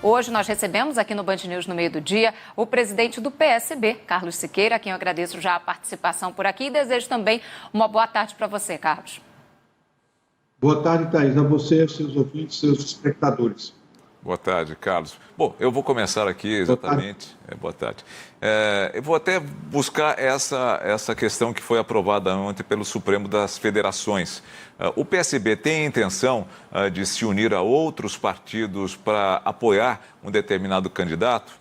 Hoje nós recebemos aqui no Band News no meio do dia o presidente do PSB, Carlos Siqueira, a quem eu agradeço já a participação por aqui e desejo também uma boa tarde para você, Carlos. Boa tarde, Thaís, a você, aos seus ouvintes, seus espectadores. Boa tarde, Carlos. Bom, eu vou começar aqui exatamente. Boa tarde. Eu vou até buscar essa questão que foi aprovada ontem pelo Supremo das Federações. O PSB tem a intenção de se unir a outros partidos para apoiar um determinado candidato?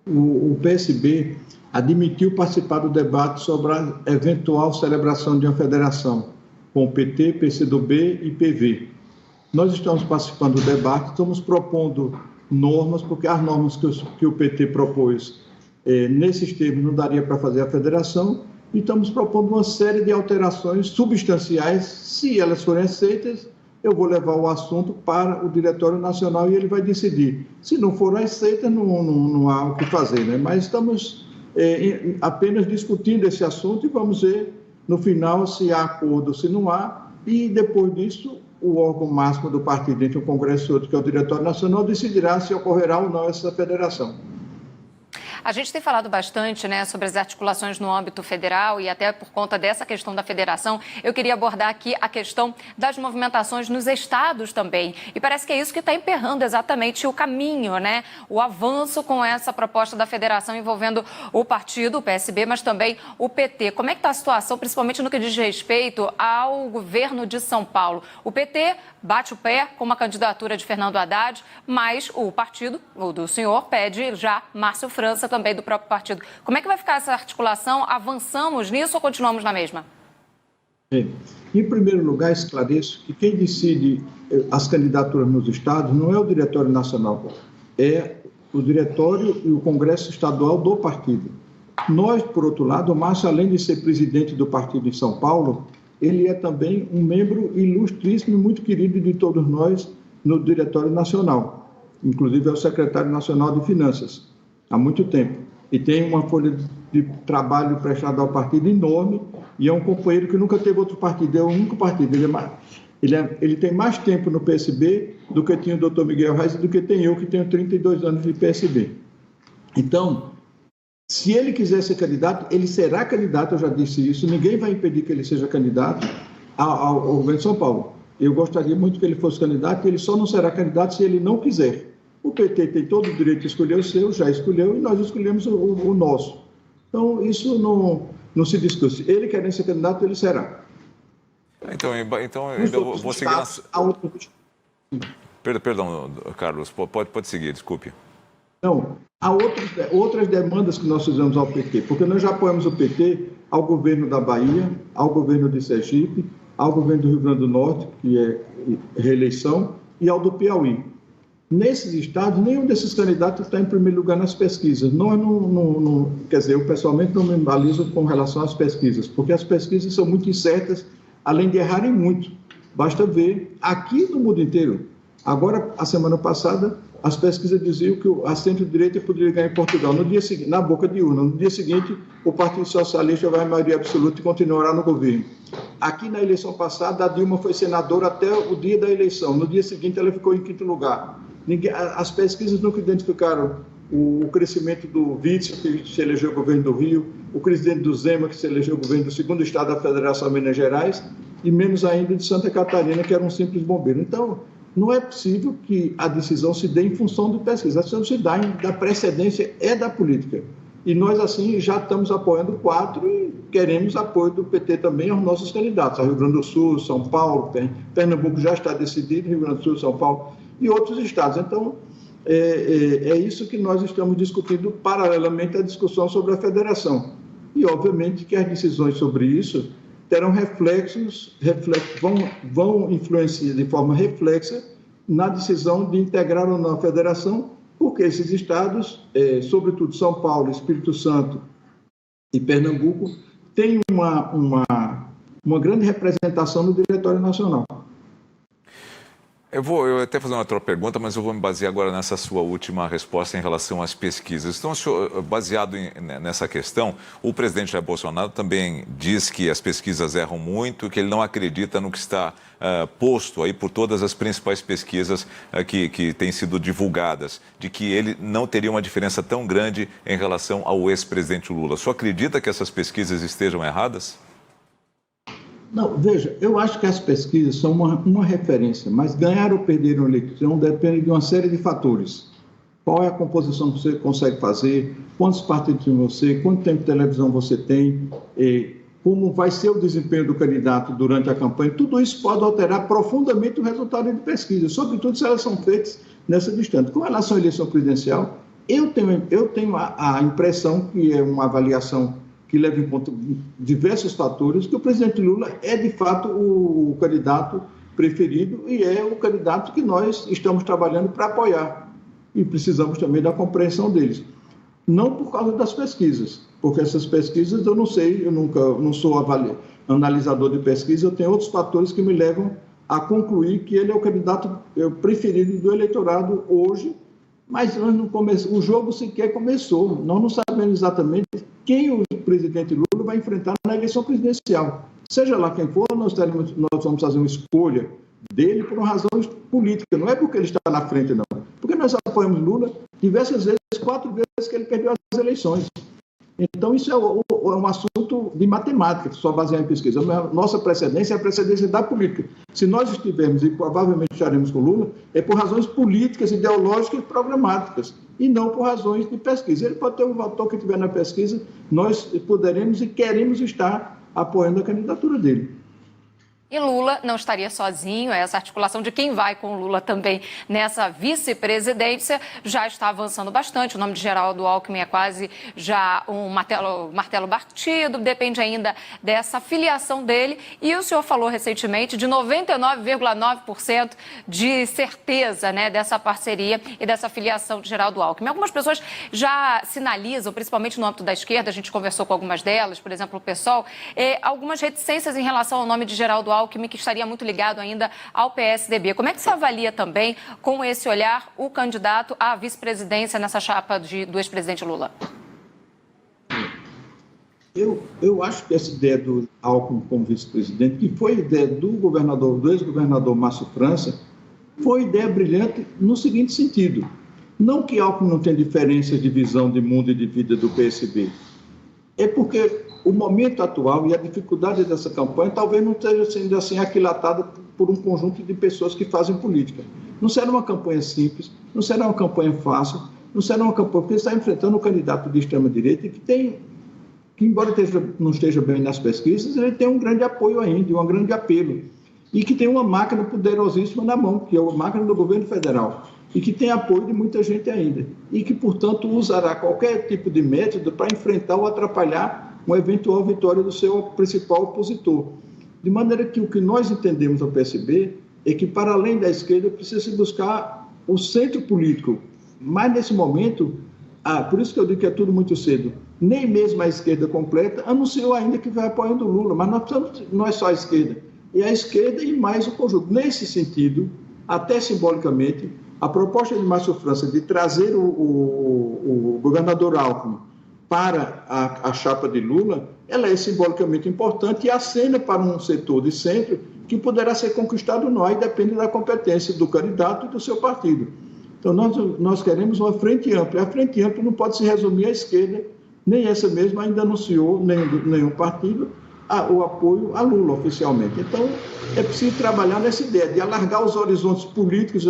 O PSB admitiu participar do debate sobre a eventual celebração de uma federação com o PT, PCdoB e PV. Nós estamos participando do debate, estamos propondo normas, porque as normas que o PT propôs, nesses termos, não daria para fazer a federação, e estamos propondo uma série de alterações substanciais. Se elas forem aceitas, eu vou levar o assunto para o Diretório Nacional e ele vai decidir. Se não forem aceitas, não há o que fazer, né? Mas estamos apenas discutindo esse assunto e vamos ver no final se há acordo, se não há, e depois disso o órgão máximo do partido, entre o Congresso e outro, que é o Diretório Nacional, decidirá se ocorrerá ou não essa federação. A gente tem falado bastante, né, sobre as articulações no âmbito federal e até por conta dessa questão da federação, eu queria abordar aqui a questão das movimentações nos estados também. E parece que é isso que está emperrando exatamente o caminho, né? O avanço com essa proposta da federação envolvendo o partido, o PSB, mas também o PT. Como é que está a situação, principalmente no que diz respeito ao governo de São Paulo? O PT bate o pé com uma candidatura de Fernando Haddad, mas o partido, o do senhor, pede já Márcio França, também do próprio partido. Como é que vai ficar essa articulação? Avançamos nisso ou continuamos na mesma? Em primeiro lugar, esclareço que quem decide as candidaturas nos estados não é o Diretório Nacional, é o Diretório e o Congresso Estadual do partido. Nós, por outro lado, o Márcio, além de ser presidente do partido em São Paulo, ele é também um membro ilustríssimo e muito querido de todos nós no Diretório Nacional. Inclusive é o secretário nacional de Finanças há muito tempo, e tem uma folha de trabalho prestada ao partido enorme, e é um companheiro que nunca teve outro partido, é o único partido. Ele tem mais tempo no PSB do que tinha o doutor Miguel Reis e do que tem eu, que tenho 32 anos de PSB. Então, se ele quiser ser candidato, ele será candidato, eu já disse isso, ninguém vai impedir que ele seja candidato ao governo de São Paulo. Eu gostaria muito que ele fosse candidato, e ele só não será candidato se ele não quiser. O PT tem todo o direito de escolher o seu, já escolheu, e nós escolhemos o nosso. Então, isso não se discute. Ele querendo ser candidato, ele será. Então eu vou seguir Perdão, Carlos, pode seguir, desculpe. Não, há outras demandas que nós fizemos ao PT, porque nós já apoiamos o PT ao governo da Bahia, ao governo de Sergipe, ao governo do Rio Grande do Norte, que é reeleição, e ao do Piauí. Nesses estados, nenhum desses candidatos está em primeiro lugar nas pesquisas. Nós quer dizer, eu pessoalmente não me balizo com relação às pesquisas, porque as pesquisas são muito incertas, além de errarem muito. Basta ver aqui no mundo inteiro. Agora, a semana passada, as pesquisas diziam que a centro-direita poderia ganhar em Portugal no dia seguinte, na boca de urna. No dia seguinte, o Partido Socialista vai à maioria absoluta e continuará no governo. Aqui na eleição passada, a Dilma foi senadora até o dia da eleição. No dia seguinte, ela ficou em quinto lugar. As pesquisas nunca identificaram o crescimento do Witzel, que se elegeu governo do Rio, o crescimento do Zema, que se elegeu governo do segundo estado da Federação de Minas Gerais, e menos ainda de Santa Catarina, que era um simples bombeiro. Então, não é possível que a decisão se dê em função de pesquisa. A decisão se dá da precedência é da política. E nós, assim, já estamos apoiando 4 e queremos apoio do PT também aos nossos candidatos. Rio Grande do Sul, São Paulo, Pernambuco já está decidido, Rio Grande do Sul, São Paulo e outros estados. Então, é isso que nós estamos discutindo paralelamente à discussão sobre a federação. E, obviamente, que as decisões sobre isso terão reflexos, vão influenciar de forma reflexa na decisão de integrar ou não a federação, porque esses estados, sobretudo São Paulo, Espírito Santo e Pernambuco, têm uma grande representação no Diretório Nacional. Eu vou até fazer uma outra pergunta, mas eu vou me basear agora nessa sua última resposta em relação às pesquisas. Então, senhor, baseado nessa questão, o presidente Jair Bolsonaro também diz que as pesquisas erram muito, que ele não acredita no que está posto aí por todas as principais pesquisas que têm sido divulgadas, de que ele não teria uma diferença tão grande em relação ao ex-presidente Lula. O senhor acredita que essas pesquisas estejam erradas? Não, veja, eu acho que as pesquisas são uma referência, mas ganhar ou perder uma eleição depende de uma série de fatores. Qual é a composição que você consegue fazer, quantos partidos tem você, quanto tempo de televisão você tem, como vai ser o desempenho do candidato durante a campanha. Tudo isso pode alterar profundamente o resultado de pesquisa, sobretudo se elas são feitas nessa distância. Com relação à eleição presidencial, eu tenho a impressão que é uma avaliação que leva em conta diversos fatores, que o presidente Lula é, de fato, o candidato preferido e é o candidato que nós estamos trabalhando para apoiar. E precisamos também da compreensão deles. Não por causa das pesquisas, porque essas pesquisas eu não sei, eu não sou analisador de pesquisa, eu tenho outros fatores que me levam a concluir que ele é o candidato preferido do eleitorado hoje, mas o jogo sequer começou. Nós não sabemos exatamente quem o presidente Lula vai enfrentar na eleição presidencial. Seja lá quem for, nós vamos fazer uma escolha dele por uma razão política. Não é porque ele está na frente, não. Porque nós apoiamos Lula diversas vezes, 4 vezes que ele perdeu as eleições. Então, isso é um assunto de matemática, só baseado em pesquisa. Nossa precedência é a precedência da política. Se nós estivermos, e provavelmente estaremos com Lula, é por razões políticas, ideológicas e programáticas, e não por razões de pesquisa. Ele pode ter o voto que tiver na pesquisa, nós poderemos e queremos estar apoiando a candidatura dele. E Lula não estaria sozinho, essa articulação de quem vai com Lula também nessa vice-presidência já está avançando bastante. O nome de Geraldo Alckmin é quase já um martelo batido, depende ainda dessa filiação dele. E o senhor falou recentemente de 99,9% de certeza, né, dessa parceria e dessa filiação de Geraldo Alckmin. Algumas pessoas já sinalizam, principalmente no âmbito da esquerda, a gente conversou com algumas delas, por exemplo, o PSOL, algumas reticências em relação ao nome de Geraldo Alckmin, que estaria muito ligado ainda ao PSDB. Como é que você avalia também, com esse olhar, o candidato à vice-presidência nessa chapa do ex-presidente Lula? Eu acho que essa ideia do Alckmin como vice-presidente, que foi ideia do ex-governador Márcio França, foi ideia brilhante no seguinte sentido. Não que Alckmin não tenha diferenças de visão de mundo e de vida do PSB. É porque o momento atual e a dificuldade dessa campanha talvez não esteja sendo assim aquilatada por um conjunto de pessoas que fazem política. Não será uma campanha simples, não será uma campanha fácil, não será uma campanha porque está enfrentando um candidato de extrema-direita que embora não esteja bem nas pesquisas, ele tem um grande apoio ainda, um grande apelo, e que tem uma máquina poderosíssima na mão, que é a máquina do governo federal, e que tem apoio de muita gente ainda, e que, portanto, usará qualquer tipo de método para enfrentar ou atrapalhar uma eventual vitória do seu principal opositor. De maneira que o que nós entendemos no PSB é que, para além da esquerda, precisa se buscar o centro político. Mas, nesse momento, por isso que eu digo que é tudo muito cedo, nem mesmo a esquerda completa anunciou ainda que vai apoiando o Lula, mas não é só a esquerda, é a esquerda e mais o conjunto. Nesse sentido, até simbolicamente, a proposta de Márcio França de trazer o governador Alckmin para a chapa de Lula, ela é simbolicamente importante e acena para um setor de centro que poderá ser conquistado ou não, aí depende da competência do candidato e do seu partido. Então, nós queremos uma frente ampla. A frente ampla não pode se resumir à esquerda, nem essa mesma ainda anunciou, nenhum partido, o apoio a Lula oficialmente. Então, é preciso trabalhar nessa ideia de alargar os horizontes políticos,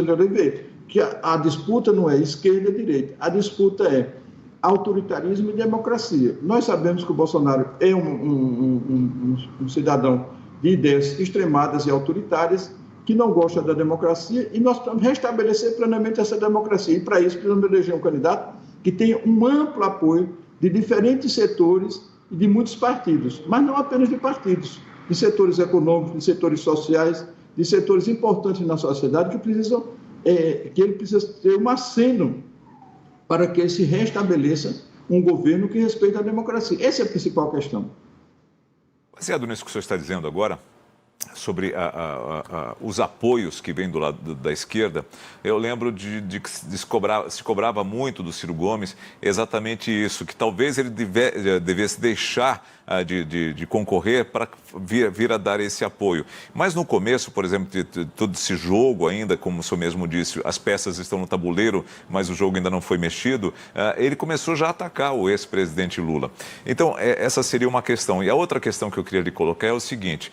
que a disputa não é esquerda-direita, a disputa é autoritarismo e democracia. Nós sabemos que o Bolsonaro é um cidadão de ideias extremadas e autoritárias, que não gosta da democracia, e nós precisamos restabelecer plenamente essa democracia. E, para isso, precisamos eleger um candidato que tenha um amplo apoio de diferentes setores e de muitos partidos, mas não apenas de partidos, de setores econômicos, de setores sociais, de setores importantes na sociedade que ele precisa ter um aceno para que se restabeleça um governo que respeita a democracia. Essa é a principal questão. Baseado nisso que o senhor está dizendo agora, sobre os apoios que vêm do lado da esquerda, eu lembro de que se cobrava muito do Ciro Gomes exatamente isso, que talvez ele devesse deixar de concorrer para vir a dar esse apoio. Mas no começo, por exemplo, de todo esse jogo ainda, como o senhor mesmo disse, as peças estão no tabuleiro, mas o jogo ainda não foi mexido, ele começou já a atacar o ex-presidente Lula. Então, essa seria uma questão. E a outra questão que eu queria lhe colocar é o seguinte,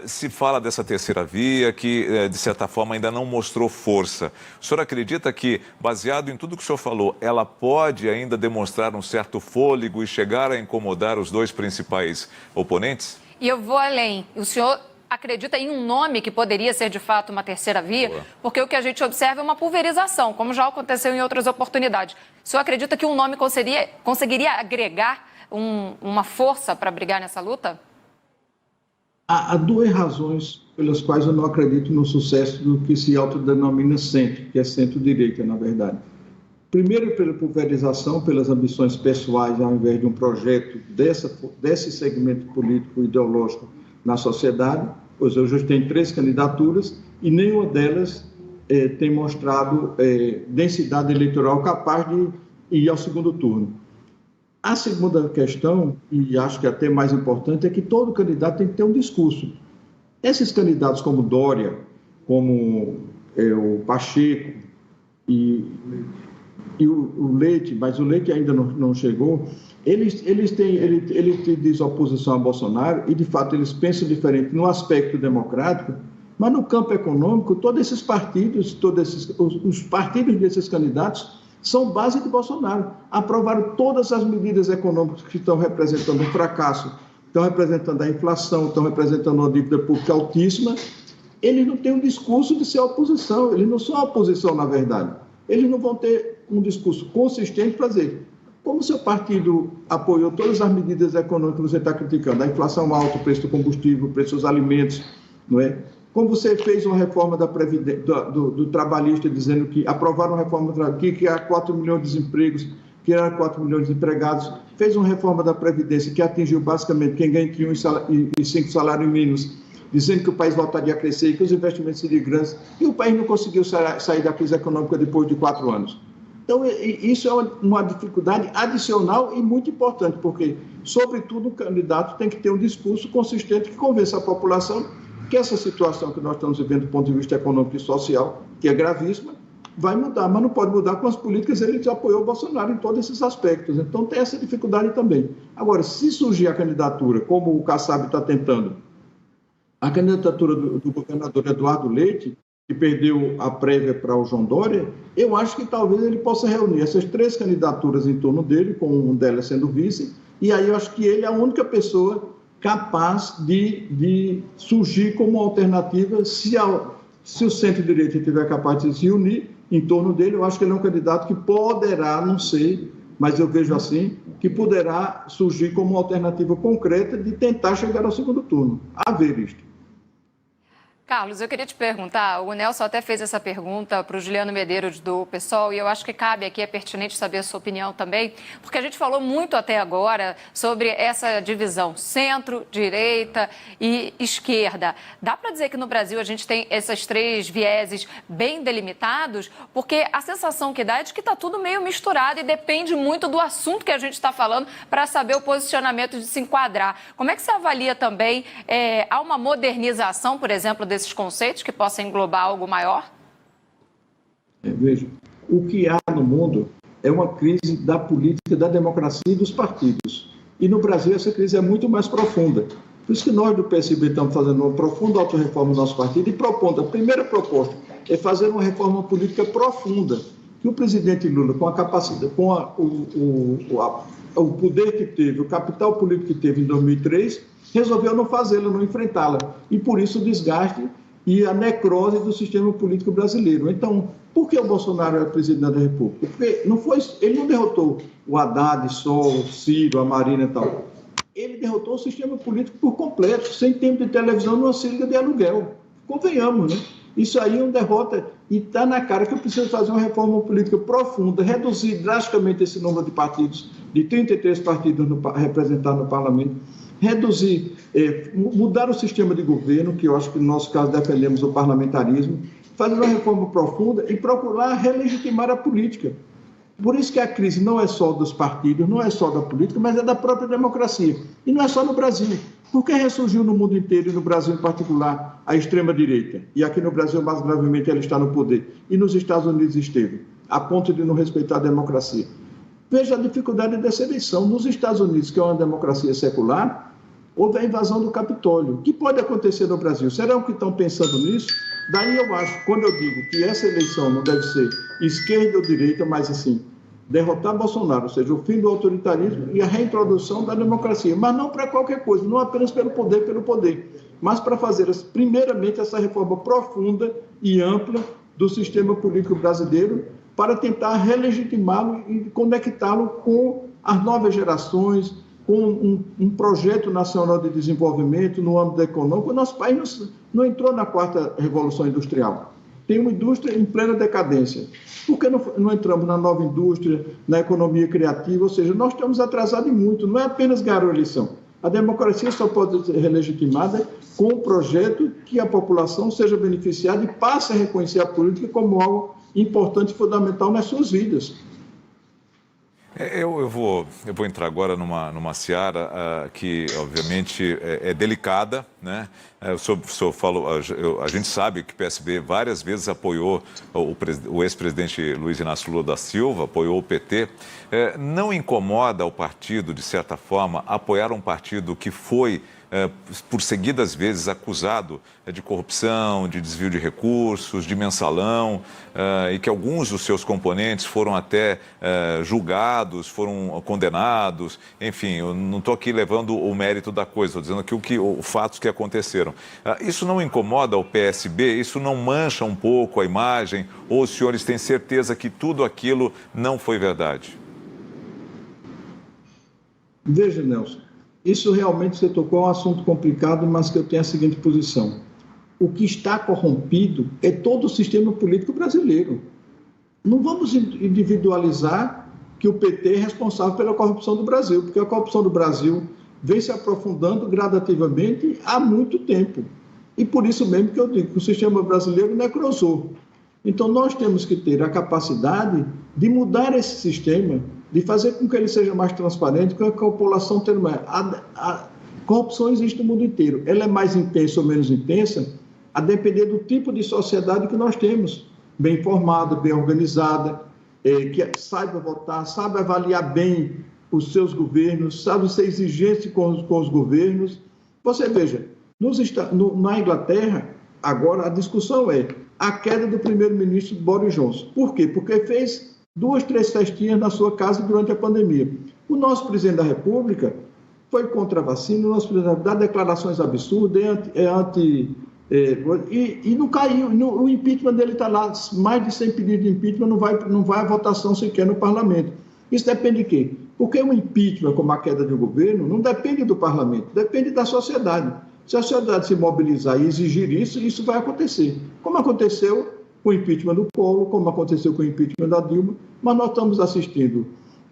se fala dessa terceira via que, de certa forma, ainda não mostrou força. O senhor acredita que, baseado em tudo que o senhor falou, ela pode ainda demonstrar um certo fôlego e chegar a incomodar os dois principais oponentes? E eu vou além. O senhor acredita em um nome que poderia ser, de fato, uma terceira via? Boa. Porque o que a gente observa é uma pulverização, como já aconteceu em outras oportunidades. O senhor acredita que um nome conseguiria agregar uma força para brigar nessa luta? Há duas razões pelas quais eu não acredito no sucesso do que se autodenomina centro, que é centro-direita, na verdade. Primeiro, pela pulverização, pelas ambições pessoais, ao invés de um projeto desse segmento político ideológico na sociedade. Pois hoje tem 3 candidaturas e nenhuma delas tem mostrado densidade eleitoral capaz de ir ao segundo turno. A segunda questão, e acho que até mais importante, é que todo candidato tem que ter um discurso. Esses candidatos como Dória, como o Pacheco e o Leite, mas o Leite ainda não chegou, ele diz oposição a Bolsonaro e, de fato, eles pensam diferente no aspecto democrático, mas no campo econômico, todos esses partidos, os partidos desses candidatos são base de Bolsonaro. Aprovaram todas as medidas econômicas que estão representando um fracasso, estão representando a inflação, estão representando uma dívida pública altíssima. Eles não têm um discurso de ser oposição, eles não são oposição, na verdade. Eles não vão ter um discurso consistente para dizer, como o seu partido apoiou todas as medidas econômicas que você está criticando, a inflação alta, o preço do combustível, o preço dos alimentos, não é? Como você fez uma reforma do trabalhista, dizendo que aprovaram uma reforma que há 4 milhões de desempregos, que há 4 milhões de empregados, fez uma reforma da Previdência que atingiu basicamente quem ganha entre 1 e 5 salários mínimos, dizendo que o país voltaria a crescer e que os investimentos seriam grandes, e o país não conseguiu sair da crise econômica depois de 4 anos. Então, isso é uma dificuldade adicional e muito importante, porque, sobretudo, o candidato tem que ter um discurso consistente que convença a população que essa situação que nós estamos vivendo do ponto de vista econômico e social, que é gravíssima, vai mudar, mas não pode mudar com as políticas. Ele já apoiou o Bolsonaro em todos esses aspectos, então tem essa dificuldade também. Agora, se surgir a candidatura, como o Kassab está tentando, a candidatura do governador Eduardo Leite, que perdeu a prévia para o João Dória, eu acho que talvez ele possa reunir essas 3 candidaturas em torno dele, com uma delas sendo vice, e aí eu acho que ele é a única pessoa capaz de surgir como alternativa, se o centro-direita estiver capaz de se unir em torno dele. Eu acho que ele é um candidato que poderá, não sei, mas eu vejo assim, que poderá surgir como uma alternativa concreta de tentar chegar ao segundo turno. A ver isto. Carlos, eu queria te perguntar, o Nelson até fez essa pergunta para o Juliano Medeiros do PSOL e eu acho que cabe aqui, é pertinente saber a sua opinião também, porque a gente falou muito até agora sobre essa divisão centro, direita e esquerda. Dá para dizer que no Brasil a gente tem esses 3 vieses bem delimitados? Porque a sensação que dá é de que está tudo meio misturado e depende muito do assunto que a gente está falando para saber o posicionamento de se enquadrar. Como é que você avalia também, há uma modernização, por exemplo, desses conceitos que possam englobar algo maior? Veja, o que há no mundo é uma crise da política, da democracia e dos partidos. E no Brasil essa crise é muito mais profunda. Por isso que nós do PSB estamos fazendo uma profunda autorreforma do nosso partido e propondo, a primeira proposta é fazer uma reforma política profunda, que o presidente Lula, com a capacidade, com o poder que teve, o capital político que teve em 2003, resolveu não fazê-la, não enfrentá-la. E por isso o desgaste e a necrose do sistema político brasileiro. Então, por que o Bolsonaro é presidente da República? Porque ele não derrotou o Haddad, Sol, o Ciro, a Marina e tal. Ele derrotou o sistema político por completo, sem tempo de televisão, numa seringa de aluguel. Convenhamos, né? Isso aí é uma derrota e está na cara que eu preciso fazer uma reforma política profunda, reduzir drasticamente esse número de partidos, de 33 partidos representados no parlamento, reduzir, mudar o sistema de governo, que eu acho que no nosso caso defendemos o parlamentarismo, fazer uma reforma profunda e procurar relegitimar a política. Por isso que a crise não é só dos partidos, não é só da política, mas é da própria democracia. E não é só no Brasil. Por que ressurgiu no mundo inteiro e no Brasil em particular a extrema-direita? E aqui no Brasil, mais gravemente, ela está no poder. E nos Estados Unidos esteve, a ponto de não respeitar a democracia. Veja a dificuldade dessa eleição. Nos Estados Unidos, que é uma democracia secular, houve a invasão do Capitólio. O que pode acontecer no Brasil? Será que estão pensando nisso? Daí eu acho, quando eu digo que essa eleição não deve ser esquerda ou direita, mas assim, derrotar Bolsonaro, ou seja, o fim do autoritarismo e a reintrodução da democracia, mas não para qualquer coisa, não apenas pelo poder, mas para fazer, primeiramente, essa reforma profunda e ampla do sistema político brasileiro para tentar relegitimá-lo e conectá-lo com as novas gerações, com um projeto nacional de desenvolvimento no âmbito econômico. O nosso país não entrou na quarta revolução industrial. Tem uma indústria em plena decadência. Por que não entramos na nova indústria, na economia criativa? Ou seja, nós estamos atrasados em muito. Não é apenas ganhar a eleição. A democracia só pode ser relegitimada com um projeto que a população seja beneficiada e passe a reconhecer a política como algo importante e fundamental nas suas vidas. Eu vou entrar agora numa seara que, obviamente, é delicada, né? A gente sabe que o PSB várias vezes apoiou o ex-presidente Luiz Inácio Lula da Silva, apoiou o PT. Não incomoda o partido, de certa forma, apoiar um partido que foi, por seguidas vezes, acusado de corrupção, de desvio de recursos, de mensalão, e que alguns dos seus componentes foram até julgados, foram condenados. Enfim, eu não estou aqui levando o mérito da coisa, estou dizendo aqui os fatos que aconteceram. Isso não incomoda o PSB? Isso não mancha um pouco a imagem? Ou os senhores têm certeza que tudo aquilo não foi verdade? Veja, Nelson, isso realmente você tocou um assunto complicado, mas que eu tenho a seguinte posição. O que está corrompido é todo o sistema político brasileiro. Não vamos individualizar que o PT é responsável pela corrupção do Brasil, porque a corrupção do Brasil vem se aprofundando gradativamente há muito tempo. E por isso mesmo que eu digo que o sistema brasileiro necrosou. Então, nós temos que ter a capacidade de mudar esse sistema, de fazer com que ele seja mais transparente, com que a população tenha mais. A corrupção existe no mundo inteiro. Ela é mais intensa ou menos intensa, a depender do tipo de sociedade que nós temos. Bem informada, bem organizada, que saiba votar, saiba avaliar bem os seus governos, sabe ser exigente com os governos. Você veja, na Inglaterra, agora a discussão é a queda do primeiro-ministro Boris Johnson. Por quê? Porque fez 2, 3 festinhas na sua casa durante a pandemia. O nosso presidente da República foi contra a vacina, o nosso presidente dá declarações absurdas, e não caiu. O impeachment dele está lá, mais de 100 pedidos de impeachment, não vai à votação sequer no parlamento. Isso depende de quê? Porque um impeachment, como a queda de um governo, não depende do parlamento, depende da sociedade. Se a sociedade se mobilizar e exigir isso, isso vai acontecer. Como aconteceu com o impeachment do Collor, como aconteceu com o impeachment da Dilma, mas nós estamos assistindo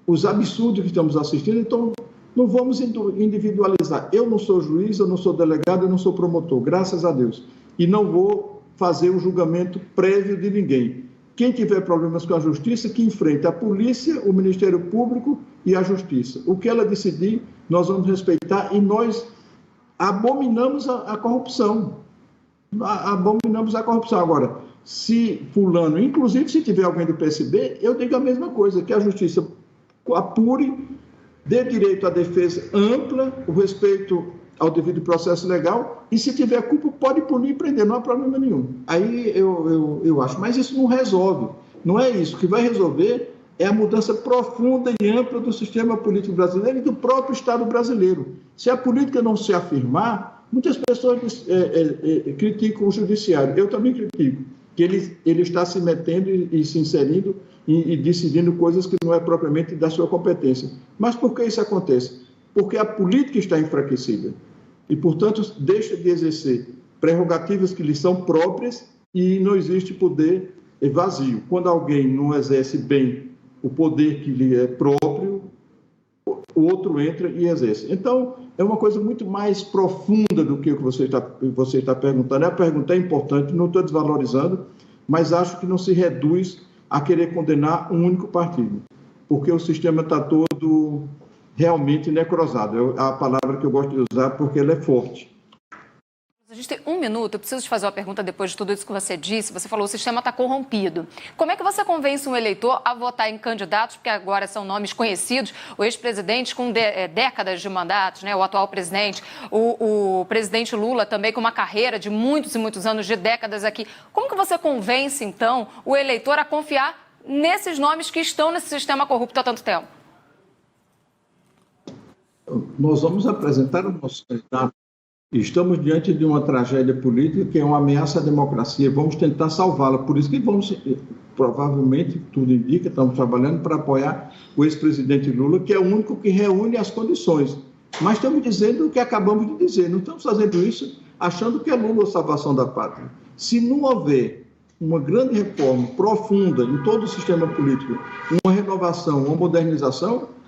os absurdos que estamos assistindo, então não vamos individualizar. Eu não sou juiz, eu não sou delegado, eu não sou promotor, graças a Deus. E não vou fazer o julgamento prévio de ninguém. Quem tiver problemas com a justiça, que enfrente a polícia, o Ministério Público e a justiça. O que ela decidir, nós vamos respeitar e nós abominamos a corrupção. Abominamos a corrupção. Agora, se fulano, inclusive se tiver alguém do PSB, eu digo a mesma coisa, que a justiça apure, dê direito à defesa ampla, o respeito ao devido processo legal, e se tiver culpa, pode punir e prender, não há problema nenhum. Aí eu acho, mas isso não resolve. Não é isso. O que vai resolver é a mudança profunda e ampla do sistema político brasileiro e do próprio Estado brasileiro. Se a política não se afirmar, muitas pessoas criticam o judiciário. Eu também critico, que ele está se metendo e se inserindo e decidindo coisas que não é propriamente da sua competência. Mas por que isso acontece? Porque a política está enfraquecida e, portanto, deixa de exercer prerrogativas que lhe são próprias e não existe poder vazio. Quando alguém não exerce bem o poder que lhe é próprio, o outro entra e exerce. Então, é uma coisa muito mais profunda do que o que você está perguntando. A pergunta é importante, não estou desvalorizando, mas acho que não se reduz a querer condenar um único partido, porque o sistema está todo realmente necrosado. É a palavra que eu gosto de usar porque ela é forte. A gente tem 1 minuto, eu preciso te fazer uma pergunta depois de tudo isso que você disse. Você falou que o sistema está corrompido. Como é que você convence um eleitor a votar em candidatos, porque agora são nomes conhecidos, o ex-presidente com décadas de mandatos, né? O atual presidente, o presidente Lula também com uma carreira de muitos e muitos anos, de décadas aqui. Como que você convence, então, o eleitor a confiar nesses nomes que estão nesse sistema corrupto há tanto tempo? Nós vamos apresentar o nosso candidato. Estamos diante de uma tragédia política que é uma ameaça à democracia. Vamos tentar salvá-la. Por isso que vamos, provavelmente, tudo indica, estamos trabalhando para apoiar o ex-presidente Lula, que é o único que reúne as condições. Mas estamos dizendo o que acabamos de dizer. Não estamos fazendo isso achando que é Lula a salvação da pátria. Se não houver uma grande reforma profunda em todo o sistema político, uma renovação, uma modernização,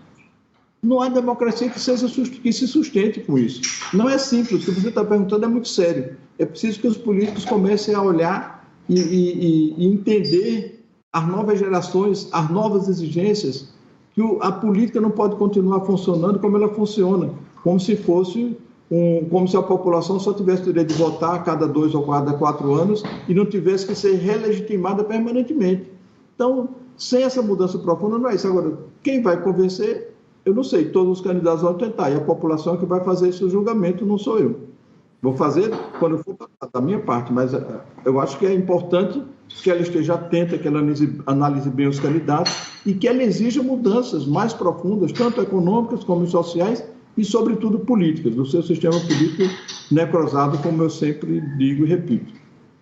não há democracia que se sustente com isso. Não é simples, o que você está perguntando é muito sério. É preciso que os políticos comecem a olhar e entender as novas gerações, as novas exigências, que a política não pode continuar funcionando como ela funciona, como se a população só tivesse o direito de votar a cada 2 ou cada 4 anos e não tivesse que ser relegitimada permanentemente. Então, sem essa mudança profunda, não é isso. Agora, quem vai convencer... Eu não sei, todos os candidatos vão tentar, e a população é que vai fazer esse julgamento, não sou eu. Vou fazer quando for da minha parte, mas eu acho que é importante que ela esteja atenta, que ela analise bem os candidatos e que ela exija mudanças mais profundas, tanto econômicas como sociais e, sobretudo, políticas, do seu sistema político necrosado, como eu sempre digo e repito.